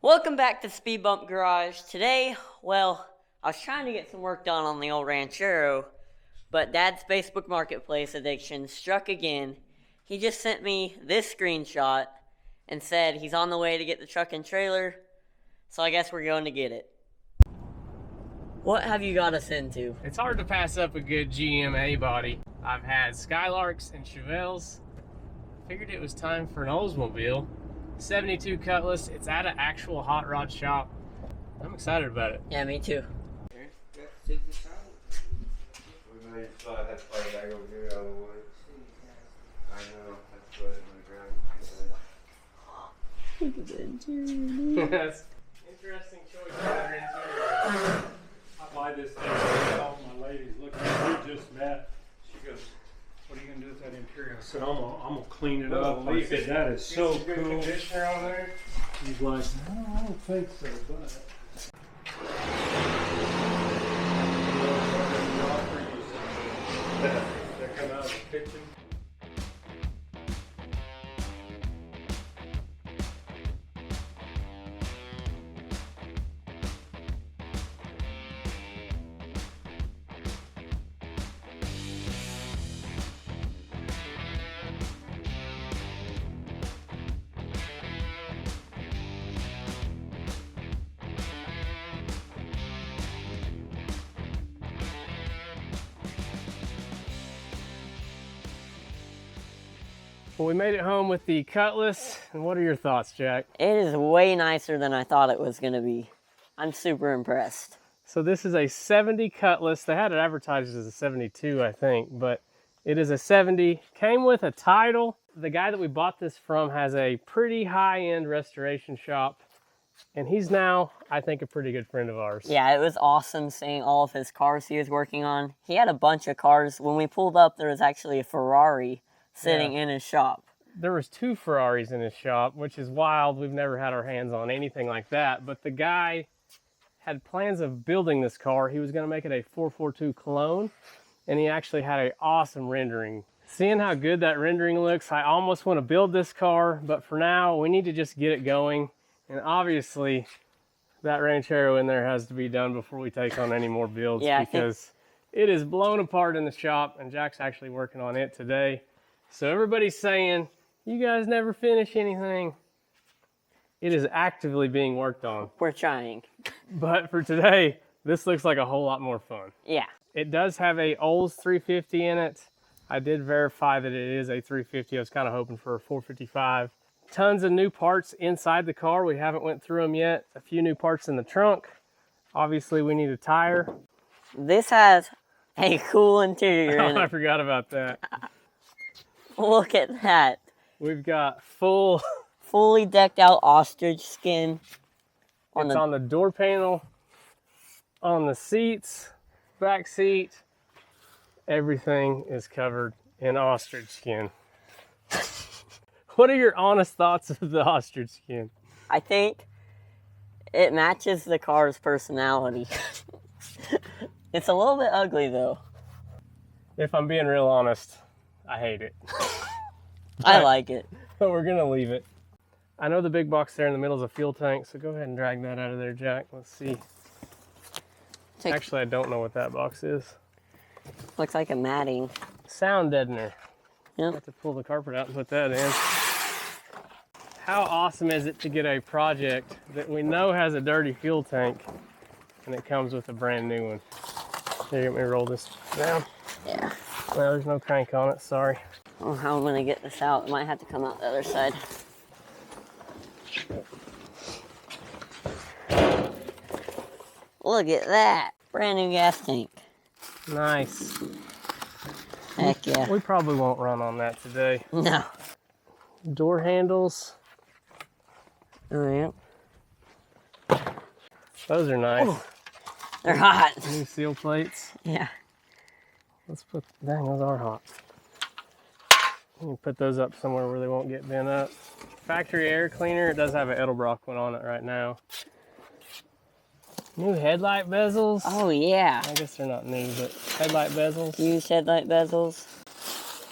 Welcome back to Speed Bump Garage. Today, well, I was trying to get some work done on the old Ranchero, but Dad's Facebook Marketplace addiction struck again. He just sent me this screenshot and said he's on the way to get the truck and trailer, so I guess we're going to get it. What have you got us into? It's hard to pass up a good GMA body. I've had Skylarks and Chevelles. Figured it was time for an Oldsmobile. 72 Cutlass. It's at an actual hot rod shop. I'm excited about it. Yeah, me too. Look at the interior. That's interesting choice for their interior. I buy this thing. All my ladies look at me, we just met. She goes, "What are you gonna do with that interior?" I said, "I'm gonna clean it up." I said, "That is so cool." Conditioner on there. He's like, "No, I don't think so, but." They come out of the kitchen. Well, we made it home with the Cutlass. And what are your thoughts, Jack? It is way nicer than I thought it was going to be. I'm super impressed. So this is a 70 Cutlass. They had it advertised as a 72, I think, but it is a 70. Came with a title. The guy that we bought this from has a pretty high-end restoration shop, and he's now, I think, a pretty good friend of ours. Yeah, it was awesome seeing all of his cars he was working on. He had a bunch of cars. When we pulled up, there was actually a Ferrari sitting in his shop. There was 2 Ferraris in his shop, which is wild. We've never had our hands on anything like that, but the guy had plans of building this car. He was going to make it a 442 clone, and he actually had an awesome rendering. Seeing how good that rendering looks, I almost want to build this car, but for now, we need to just get it going. And obviously, that Ranchero in there has to be done before we take on any more builds, because it is blown apart in the shop, and Jack's actually working on it today. So everybody's saying, you guys never finish anything. It is actively being worked on. We're trying. But for today, this looks like a whole lot more fun. Yeah. It does have a Olds 350 in it. I did verify that it is a 350. I was kind of hoping for a 455. Tons of new parts inside the car. We haven't went through them yet. A few new parts in the trunk. Obviously, we need a tire. This has a cool interior in it. I forgot about that. Look at that. We've got fully decked out ostrich skin. On the door panel, on the seats, back seat. Everything is covered in ostrich skin. What are your honest thoughts of the ostrich skin? I think it matches the car's personality. It's a little bit ugly though. If I'm being real honest, I hate it. I like it. But we're gonna leave it. I know the big box there in the middle is a fuel tank, so go ahead and drag that out of there, Jack. Let's see. Actually, I don't know what that box is. Looks like a matting. Sound deadener. Yep. Have to pull the carpet out and put that in. How awesome is it to get a project that we know has a dirty fuel tank and it comes with a brand new one? Here, let me roll this down. Yeah. Well, there's no crank on it, sorry. I don't know how I'm gonna get this out. It might have to come out the other side. Look at that. Brand new gas tank. Nice. Heck yeah. We probably won't run on that today. No. Door handles. Oh, yeah. Those are nice. Ooh, they're hot. New seal plates. Yeah. Let's put, dang, those are hot. You can put those up somewhere where they won't get bent up. Factory air cleaner. It does have an Edelbrock one on it right now. New headlight bezels. Oh, yeah. I guess they're not new, but headlight bezels. Used headlight bezels.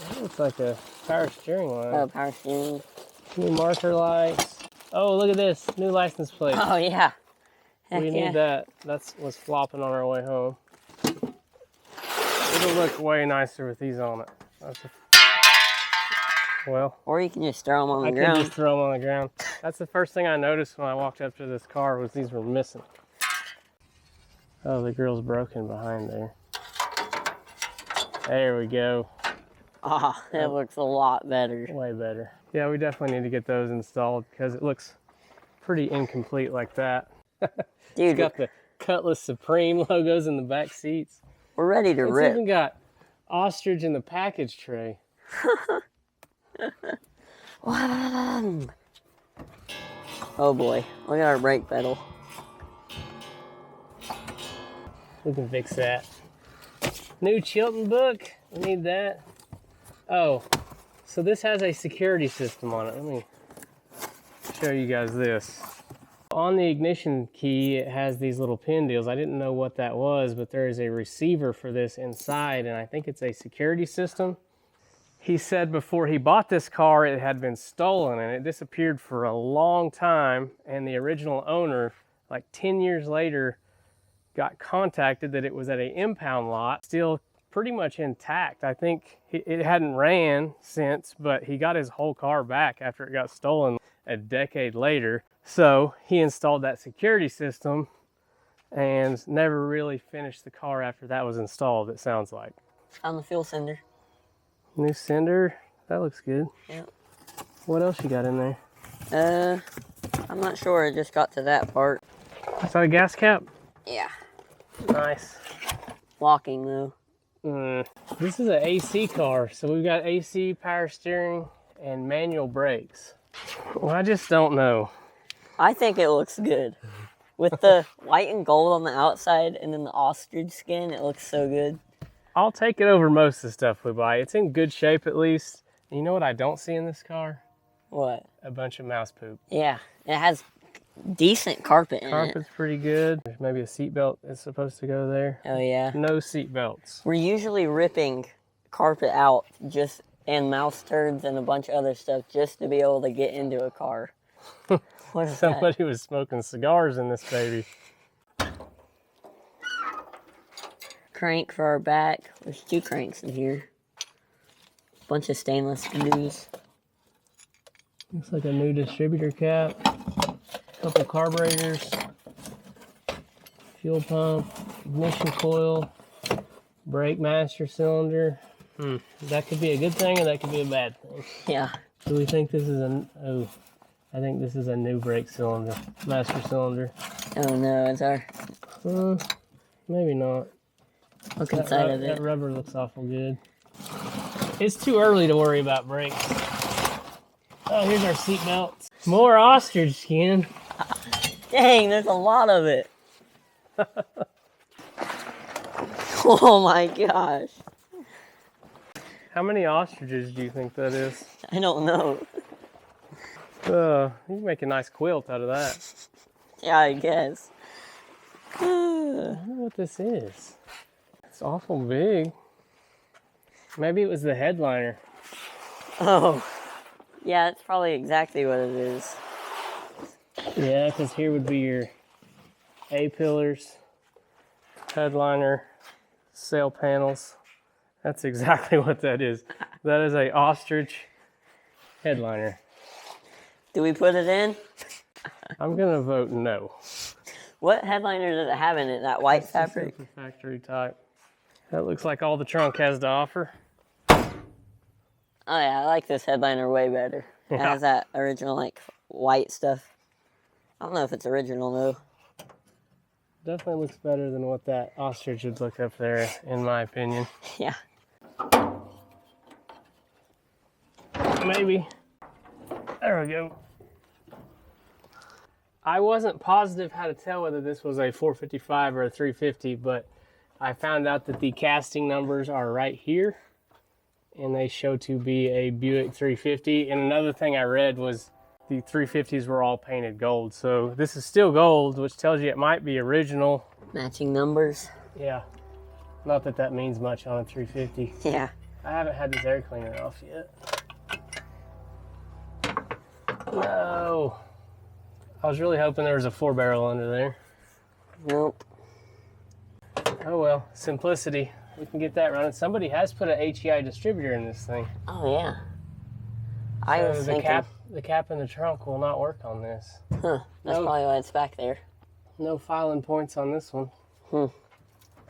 That looks like a power steering line. Oh, power steering. New marker lights. Oh, look at this. New license plate. Oh, yeah. Heck We yeah. need that. That's what's flopping on our way home. It'll look way nicer with these on it. Well, Or you can just throw them on the I ground. could just throw them on the ground. That's the first thing I noticed when I walked up to this car was these were missing. Oh, the grill's broken behind there. There we go. Ah, that looks a lot better. Way better. Yeah, we definitely need to get those installed because it looks pretty incomplete like that. Dude, It's got the Cutlass Supreme logos in the back seats. we're ready to It's rip. even got ostrich in the package tray. Wow. Oh boy, look at our brake pedal. We can fix that. New Chilton book. We need that. Oh, so this has a security system on it. Let me show you guys this. On the ignition key, it has these little pin deals. I didn't know what that was, but there is a receiver for this inside, and I think it's a security system. He said before he bought this car, it had been stolen, and it disappeared for a long time, and the original owner, like 10 years later, got contacted that it was at an impound lot, still pretty much intact. I think it hadn't ran since, but he got his whole car back after it got stolen a decade later. So he installed that security system and never really finished the car after that was installed, it sounds like. On the fuel sender. New sender, that looks good. Yep. What else you got in there? I'm not sure. I just got to that part. Is that a gas cap? Yeah. Nice. Locking though. This is an AC car, so we've got AC, power steering, and manual brakes. Well, I just don't know. I think it looks good. With the white and gold on the outside and then the ostrich skin, it looks so good. I'll take it over most of the stuff we buy. It's in good shape at least. And you know what I don't see in this car? What? A bunch of mouse poop. Yeah, it has decent carpet in it. Carpet's pretty good. There's maybe a seatbelt is supposed to go there. Oh yeah. No seatbelts. We're usually ripping carpet out and mouse turds and a bunch of other stuff just to be able to get into a car. What is that? Somebody was smoking cigars in this baby. Crank for our back. There's 2 cranks in here. Bunch of stainless screws. Looks like a new distributor cap. Couple carburetors. Fuel pump. Ignition coil. Brake master cylinder. That could be a good thing or that could be a bad thing. Yeah. Do we think this is I think this is a new brake cylinder. Master cylinder. Oh no, it's our. Maybe not. Look inside of That it. rubber looks awful good. It's too early to worry about brakes. Oh, here's our seat belts. More ostrich skin. Dang, there's a lot of it. Oh my gosh. How many ostriches do you think that is? I don't know. You can make a nice quilt out of that. Yeah, I guess. I wonder what this is. It's awful big. Maybe it was the headliner. Oh. Yeah, that's probably exactly what it is. Yeah, because here would be your A-pillars, headliner, sail panels. That's exactly what that is. That is a ostrich headliner. Do we put it in? I'm gonna vote no. What headliner does it have in it? That white fabric? Super factory type. That looks like all the trunk has to offer. Oh yeah, I like this headliner way better. It Yeah. has that original like white stuff. I don't know if it's original though. Definitely looks better than what that ostrich would look up there, in my opinion. Yeah. Maybe. There we go. I wasn't positive how to tell whether this was a 455 or a 350, but I found out that the casting numbers are right here, and they show to be a Buick 350. And another thing I read was the 350s were all painted gold. So this is still gold, which tells you it might be original. Matching numbers. Yeah. Not that that means much on a 350. Yeah. I haven't had this air cleaner off yet. No. I was really hoping there was a 4-barrel under there. Nope. Oh well, simplicity. We can get that running. Somebody has put an HEI distributor in this thing. Oh yeah. I So was the thinking. the cap in the trunk will not work on this. Huh. That's probably why it's back there. No filing points on this one. Hmm.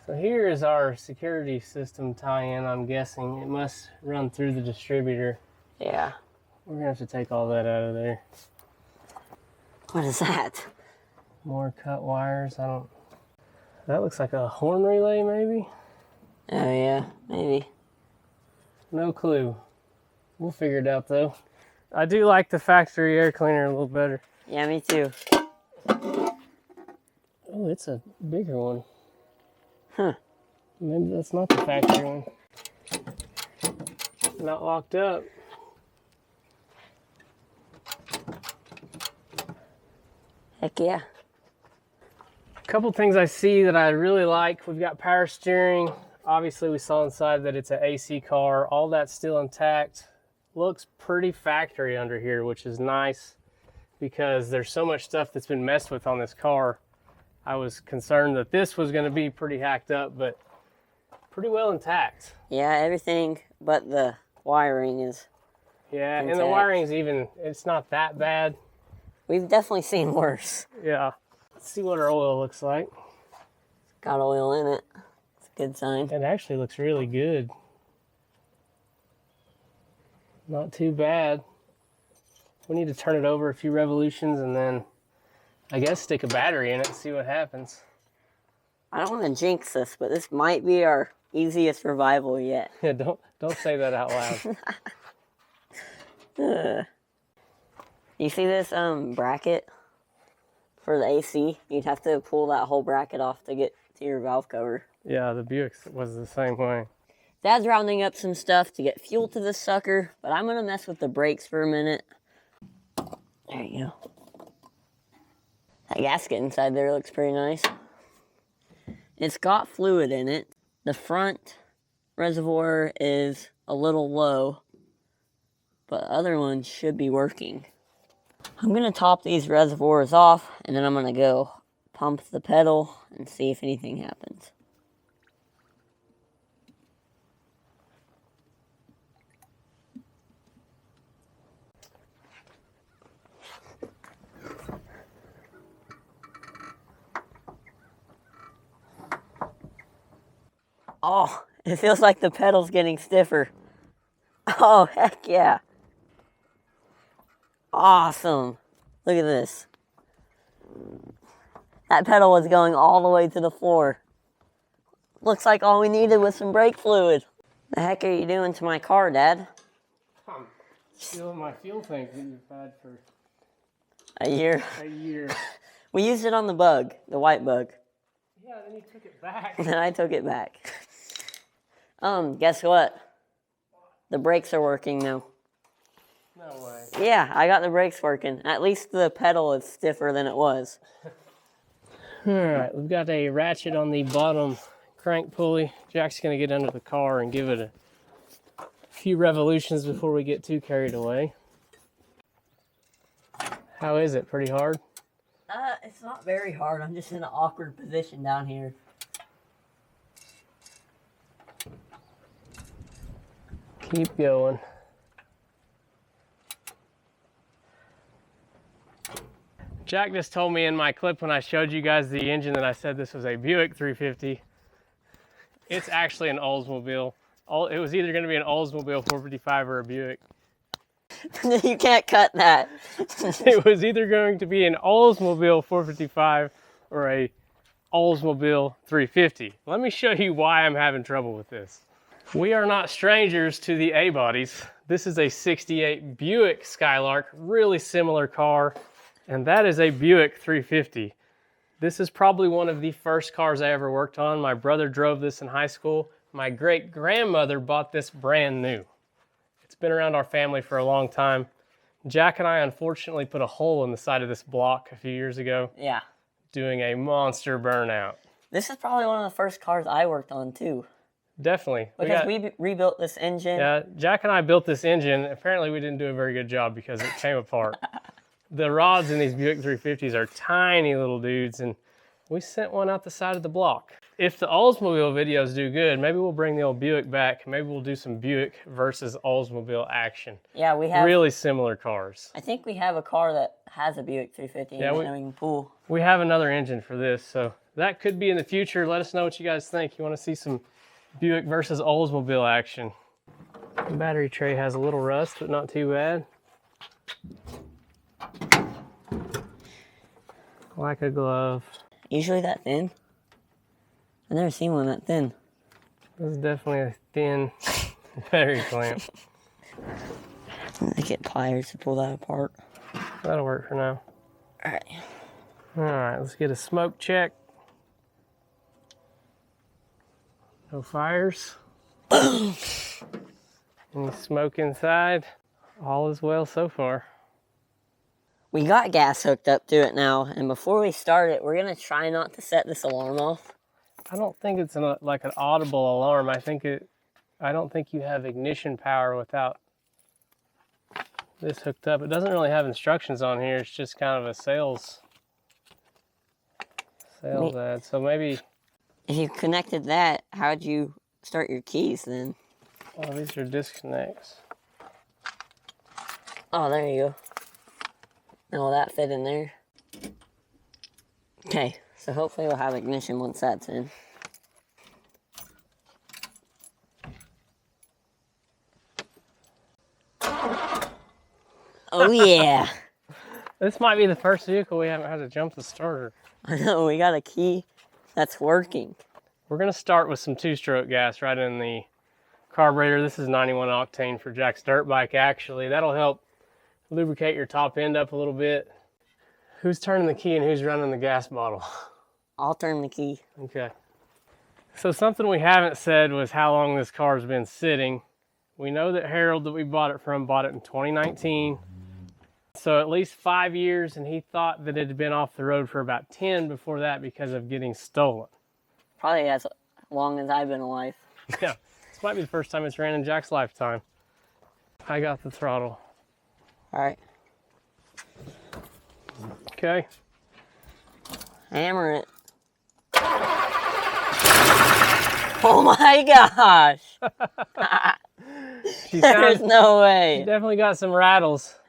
So here is our security system tie-in, I'm guessing. It must run through the distributor. Yeah. We're gonna have to take all that out of there. What is that? More cut wires, that looks like a horn relay maybe? Oh yeah, maybe. No clue. We'll figure it out though. I do like the factory air cleaner a little better. Yeah, me too. Oh, it's a bigger one. Huh. Maybe that's not the factory one. Not locked up. Heck yeah. A couple things I see that I really like. We've got power steering. Obviously we saw inside that it's an AC car. All that's still intact. Looks pretty factory under here, which is nice because there's so much stuff that's been messed with on this car. I was concerned that this was going to be pretty hacked up, but pretty well intact. Yeah, everything but the wiring is. Yeah, and the intact. wiring's even, it's not that bad. We've definitely seen worse. Yeah. Let's see what our oil looks like. Got oil in it. It's a good sign. It actually looks really good. Not too bad. We need to turn it over a few revolutions and then I guess stick a battery in it and see what happens. I don't want to jinx this, but this might be our easiest revival yet. Yeah, don't say that out loud. You see this bracket for the AC? You'd have to pull that whole bracket off to get to your valve cover. Yeah, the Buick was the same way. Dad's rounding up some stuff to get fuel to this sucker, but I'm gonna mess with the brakes for a minute. There you go. That gasket inside there looks pretty nice. It's got fluid in it. The front reservoir is a little low, but the other one should be working. I'm gonna top these reservoirs off, and then I'm gonna go pump the pedal and see if anything happens. Oh, it feels like the pedal's getting stiffer. Oh, heck yeah. Awesome. Look at this. That pedal was going all the way to the floor. Looks like all we needed was some brake fluid. The heck are you doing to my car, Dad? I'm stealing my fuel tank that you've had for A year. a year. We used it on the bug, the white bug. Yeah, then you took it back. And then I took it back. Guess what? The brakes are working now. No way. Yeah, I got the brakes working. At least the pedal is stiffer than it was. Alright, we've got a ratchet on the bottom crank pulley. Jack's going to get under the car and give it a few revolutions before we get too carried away. How is it? Pretty hard? It's not very hard. I'm just in an awkward position down here. Keep going. Jack just told me in my clip when I showed you guys the engine that I said this was a Buick 350. It's actually an Oldsmobile. It was either going to be an Oldsmobile 455 or a Buick. You can't cut that. It was either going to be an Oldsmobile 455 or a Oldsmobile 350. Let me show you why I'm having trouble with this. We are not strangers to the A-bodies. This is a 68 Buick Skylark, really similar car, and that is a Buick 350. This is probably one of the first cars I ever worked on. My brother drove this in high school. My great-grandmother bought this brand new. It's been around our family for a long time. Jack and I unfortunately put a hole in the side of this block a few years ago, Yeah. doing a monster burnout. This is probably one of the first cars I worked on, too. Definitely. Because we rebuilt this engine. Yeah, Jack and I built this engine. Apparently we didn't do a very good job because it came apart. The rods in these Buick 350s are tiny little dudes, and we sent one out the side of the block. If the Oldsmobile videos do good, maybe we'll bring the old Buick back. Maybe we'll do some Buick versus Oldsmobile action. Yeah, we have really similar cars. I think we have a car that has a Buick 350 Yeah, that we can pull. We have another engine for this, so that could be in the future. Let us know what you guys think. You want to see some Buick versus Oldsmobile action. The battery tray has a little rust, but not too bad. Like a glove. Usually that thin? I've never seen one that thin. This is definitely a thin battery clamp. I get pliers to pull that apart. That'll work for now. Alright. Alright, let's get a smoke check. No fires. Any smoke inside? All is well so far. We got gas hooked up to it now, and before we start it, we're gonna try not to set this alarm off. I don't think it's like an audible alarm. I don't think you have ignition power without this hooked up. It doesn't really have instructions on here. It's just kind of a sales ad. So maybe if you connected that, how'd you start your keys then? Oh, these are disconnects. Oh, there you go. Now will that fit in there? Okay, so hopefully we'll have ignition once that's in. Oh yeah! This might be the first vehicle we haven't had to jump the starter. I know, we got a key that's working. We're gonna start with some two-stroke gas right in the carburetor. This is 91 octane for Jack's dirt bike, actually. That'll help lubricate your top end up a little bit. Who's turning the key and who's running the gas bottle? I'll turn the key. Okay. So something we haven't said was how long this car's been sitting. We know that Harold that we bought it from bought it in 2019. So at least 5 years, and he thought that it had been off the road for about 10 before that because of getting stolen. Probably as long as I've been alive. Yeah, this might be the first time it's ran in Jack's lifetime. I got the throttle. All right. Okay. Hammer it. Oh my gosh! There's no way. She definitely got some rattles.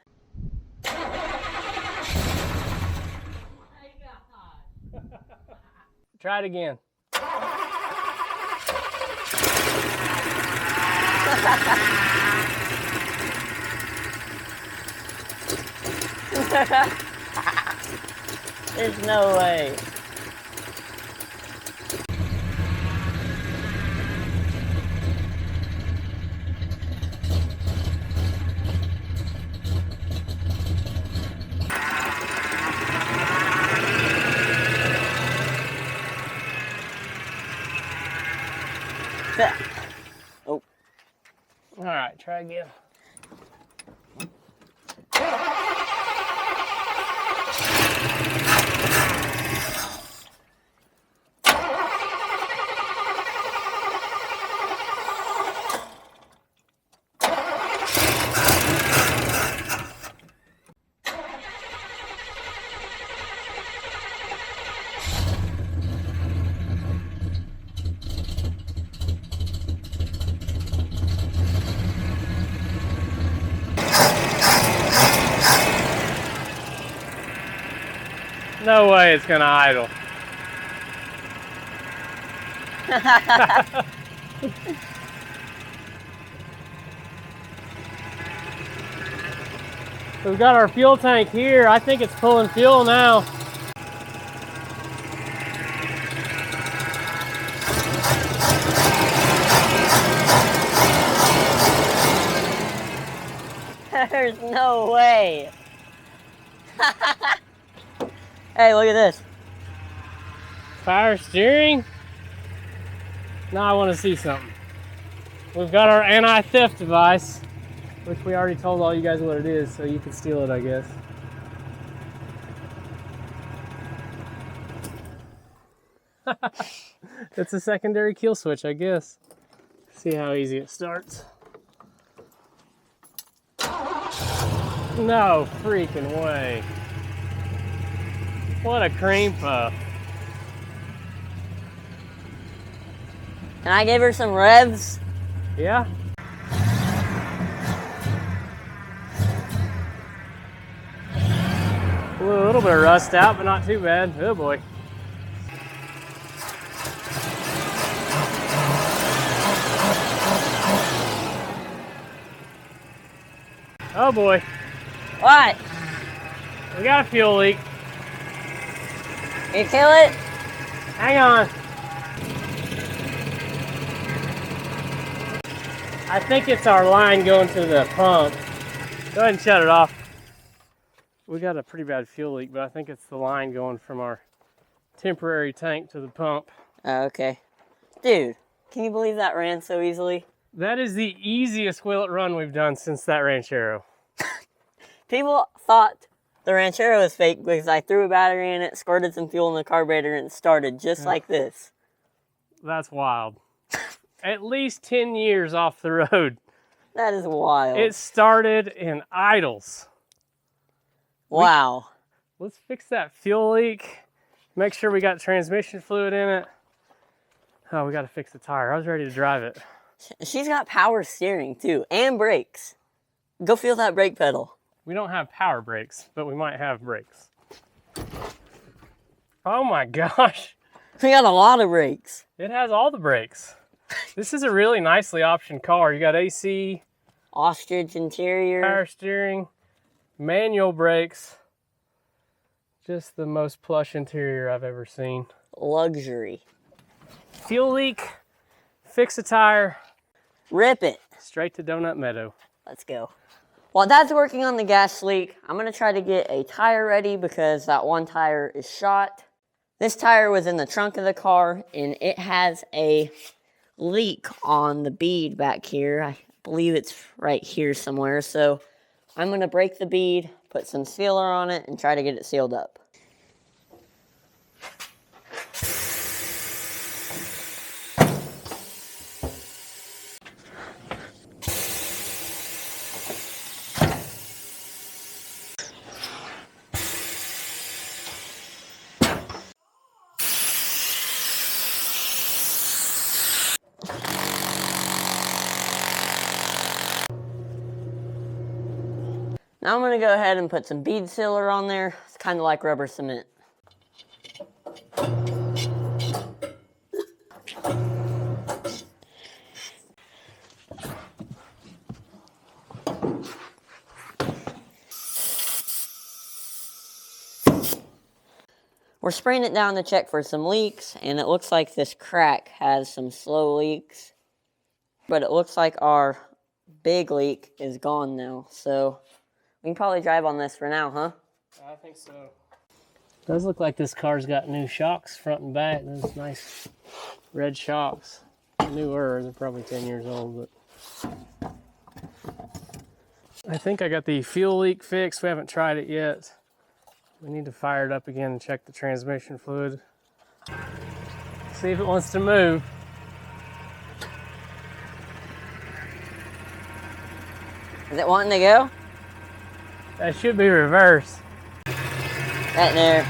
Try it again. There's no way. Oh. All right, try again. No way it's gonna idle. We've got our fuel tank here. I think it's pulling fuel now. There's no way. Hey, look at this. Power steering. Now I want to see something. We've got our anti-theft device, which we already told all you guys what it is, so you can steal it, I guess. It's a secondary kill switch, I guess. See how easy it starts. No freaking way. What a cream puff. Can I give her some revs? Yeah? A little bit of rust out, but not too bad. Oh boy. Oh boy. What? We got a fuel leak. You kill it? Hang on. I think it's our line going to the pump. Go ahead and shut it off. We got a pretty bad fuel leak, but I think it's the line going from our temporary tank to the pump. Oh, okay. Dude, can you believe that ran so easily? That is the easiest Willitrun we've done since that Ranchero. People thought the Ranchero was fake because I threw a battery in it, squirted some fuel in the carburetor, and it started just like this. That's wild. At least 10 years off the road. That is wild. It started in idles. Wow. Let's fix that fuel leak. Make sure we got transmission fluid in it. Oh, we got to fix the tire. I was ready to drive it. She's got power steering too, and brakes. Go feel that brake pedal. We don't have power brakes, but we might have brakes. Oh my gosh. We got a lot of brakes. It has all the brakes. This is a really nicely optioned car. You got AC, Ostrich interior. power steering, manual brakes. Just the most plush interior I've ever seen. Luxury. Fuel leak, fix a tire, Rip it. straight to Donut Meadow. Let's go. While Dad's working on the gas leak, I'm going to try to get a tire ready because that one tire is shot. This tire was in the trunk of the car, and it has a leak on the bead back here. I believe it's right here somewhere. So I'm going to break the bead, put some sealer on it, and try to get it sealed up. Now I'm going to go ahead and put some bead sealer on there. It's kind of like rubber cement. We're spraying it down to check for some leaks, and it looks like this crack has some slow leaks. But it looks like our big leak is gone now, so we can probably drive on this for now, huh? I think so. Does look like this car's got new shocks front and back. Those nice red shocks. Newer, they're probably 10 years old, but I think I got the fuel leak fixed. We haven't tried it yet. We need to fire it up again and check the transmission fluid. See if it wants to move. Is it wanting to go? That should be reverse. Right there.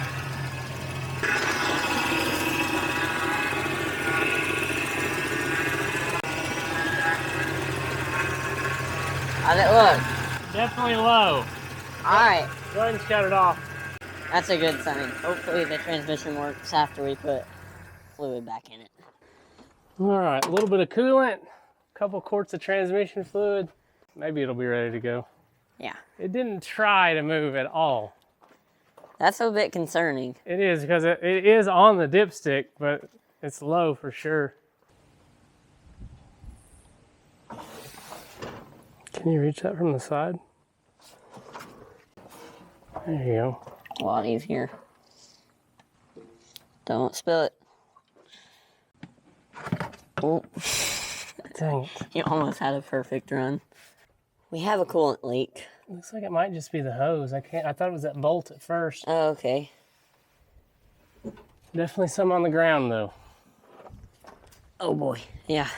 How's it look? Definitely low. Alright, Go ahead and shut it off. that's a good sign. Hopefully the transmission works after we put fluid back in it. All right, a little bit of coolant, a couple quarts of transmission fluid. Maybe it'll be ready to go. Yeah, It didn't try to move at all. that's a bit concerning. It is, because it is on the dipstick, but it's low for sure. Can you reach that from the side? There you go. A lot easier. Don't spill it. Oh, Dang it. you almost had a perfect run. We have a coolant leak. Looks like it might just be the hose. I thought it was that bolt at first. Oh, okay. Definitely some on the ground though. Oh boy, yeah.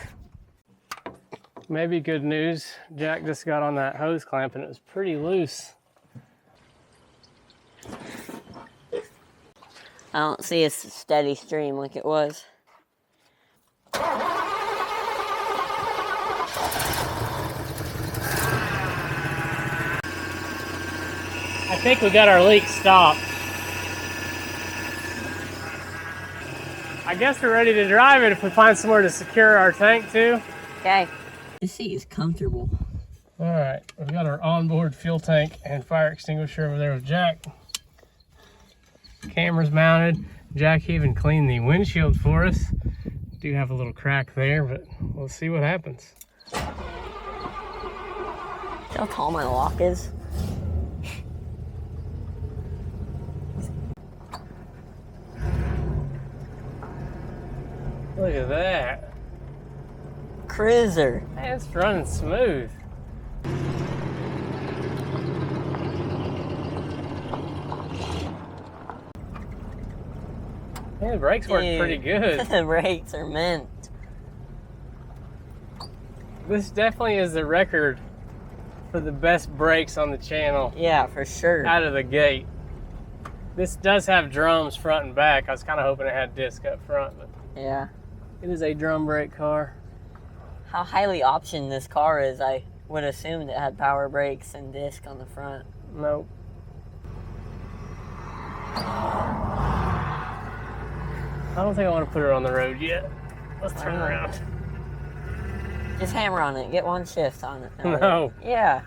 Maybe good news. Jack just got on that hose clamp and it was pretty loose. I don't see a steady stream like it was. I think we got our leak stopped. I guess we're ready to drive it if we find somewhere to secure our tank to. Okay. This seat is comfortable. All right, we've got our onboard fuel tank and fire extinguisher over there with Jack. Camera's mounted. Jack even cleaned the windshield for us. Do have a little crack there, but we'll see what happens. See how tall my lock is? Look at that. Cruiser. Man, it's running smooth. Man, the brakes work pretty good. The brakes are mint. This definitely is the record for the best brakes on the channel. Yeah, for sure. Out of the gate. This does have drums front and back. I was kind of hoping it had disc up front, but Yeah. it is a drum brake car. How highly optioned this car is, I would assume it had power brakes and disc on the front. Nope. I don't think I want to put her on the road yet. Let's turn around. Just hammer on it. Get one shift on it. No. Yeah.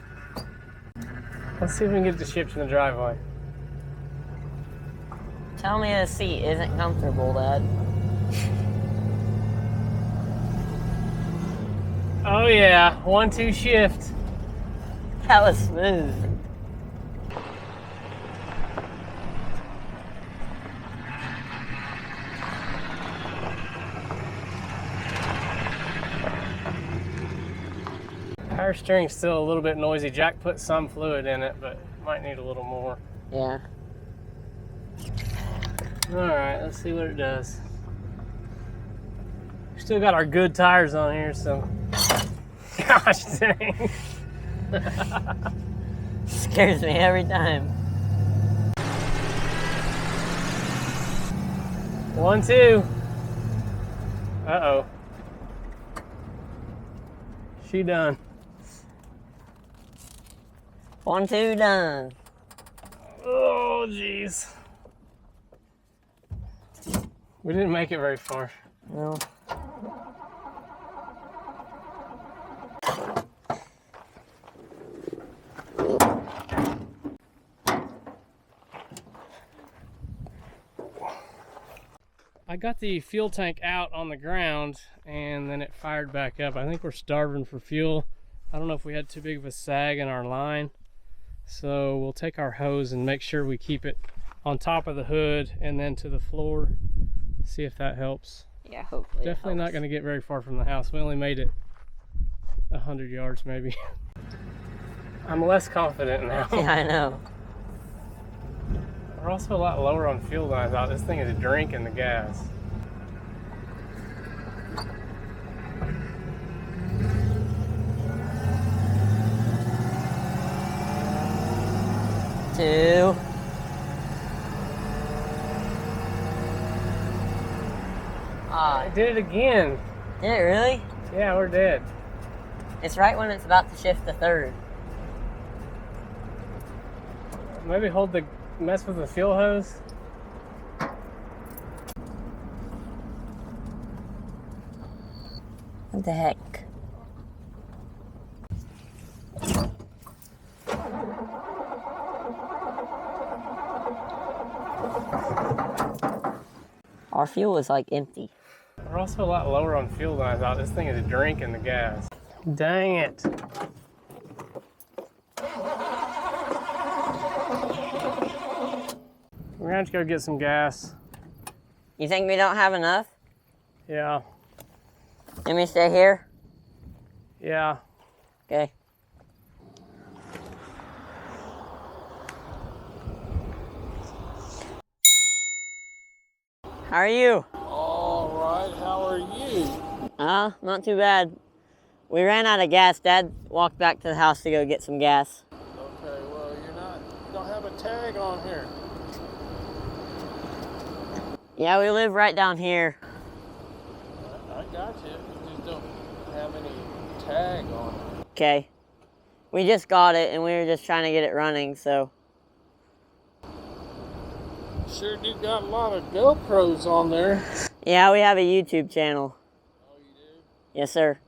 Let's see if we can get the shift in the driveway. Tell me the seat isn't comfortable, Dad. Oh yeah, 1-2 shift. That was smooth. Power steering's still a little bit noisy. Jack put some fluid in it, but might need a little more. Yeah. All right, let's see what it does. We still got our good tires on here, so. Gosh dang. Scares me every time. 1-2. Uh-oh. She done. 1-2 done. Oh, jeez. We didn't make it very far. No. I got the fuel tank out on the ground and then it fired back up. I think we're starving for fuel. I don't know if we had too big of a sag in our line. So we'll take our hose and make sure we keep it on top of the hood and then to the floor. See if that helps. Yeah, hopefully. Definitely not going to get very far from the house. We only made it 100 yards maybe. I'm less confident now. Yeah, I know. We're also a lot lower on fuel than I thought. This thing is drinking the gas. Two. I did it again. Did it really? Yeah, we're dead. It's right when it's about to shift to third. Maybe mess with the fuel hose. What the heck? Our fuel is like empty. We're also a lot lower on fuel than I thought. This thing is drinking the gas. Dang it. We're gonna have to go get some gas. You think we don't have enough? Yeah, Let me stay here? yeah. Okay. How are you? All right, how are you? Not too bad. We ran out of gas. Dad walked back to the house to go get some gas. Okay, well, you don't have a tag on here. Yeah, we live right down here. I got you. You just don't have any tag on it. Okay. We just got it and we were just trying to get it running, so. Sure do got a lot of GoPros on there. Yeah, we have a YouTube channel. Oh, you do? Yes, sir.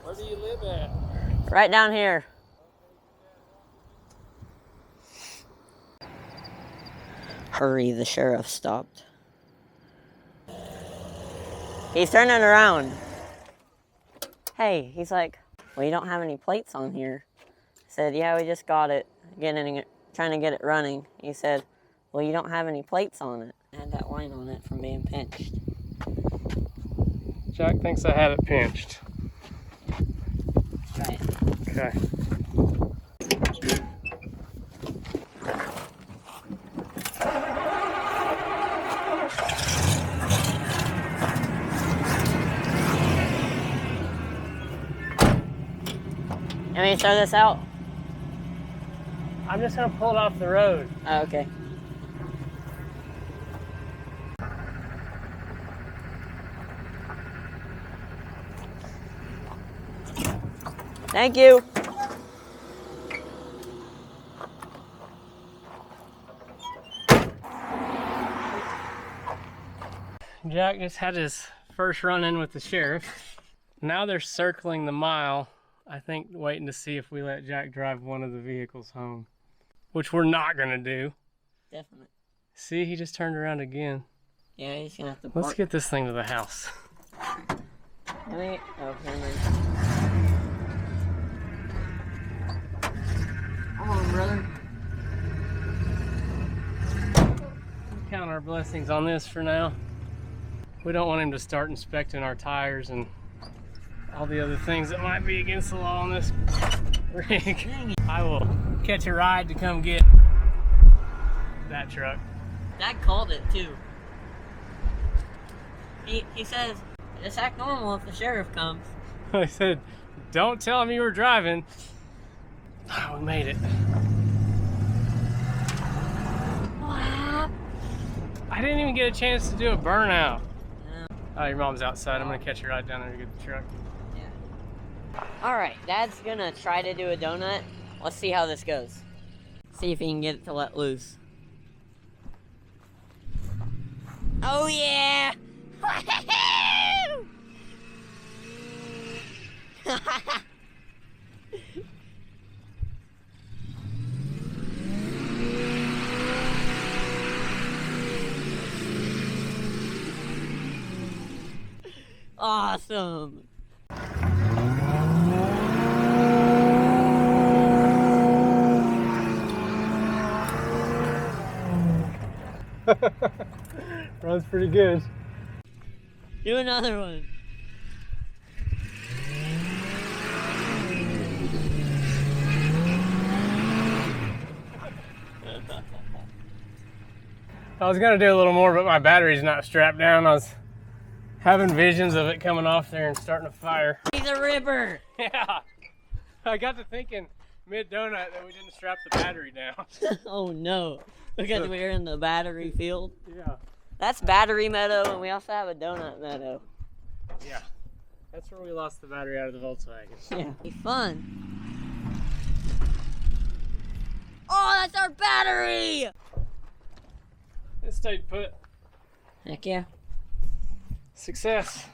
Where do you live at? Right down here. Hurry, the sheriff stopped. He's turning around. Hey, he's like, well, you don't have any plates on here. I said, yeah, we just got it, trying to get it running. He said, well, you don't have any plates on it. I had that line on it from being pinched. Jack thinks I had it pinched. Try it. Okay. Let me throw this out. I'm just gonna pull it off the road. Oh, okay. Thank you. Jack just had his first run-in with the sheriff. Now they're circling the mile, I think waiting to see if we let Jack drive one of the vehicles home, which we're not gonna do. Definitely. See, he just turned around again. Yeah, he's gonna have to Let's get this thing to the house. Let me, oh, here, man. Come on, brother. Count our blessings on this for now. We don't want him to start inspecting our tires and all the other things that might be against the law on this rig. I will catch a ride to come get that truck. Dad called it too. He says, just act normal if the sheriff comes. I said, don't tell him you were driving. Oh, we made it. What? I didn't even get a chance to do a burnout. Yeah. Oh, your mom's outside. I'm gonna catch you right down there to get the truck. Yeah. Alright, Dad's gonna try to do a donut. Let's see how this goes. See if he can get it to let loose. Oh yeah! Awesome! Runs pretty good. Do another one. I was gonna do a little more, but my battery's not strapped down. I was having visions of it coming off there and starting a fire. He's a ripper! Yeah. I got to thinking mid-donut that we didn't strap the battery down. Oh no, because we're in the battery field. Yeah. That's battery meadow, and we also have a donut meadow. Yeah. That's where we lost the battery out of the Volkswagen. Yeah, be fun. Oh, that's our battery! It stayed put. Heck yeah. Success.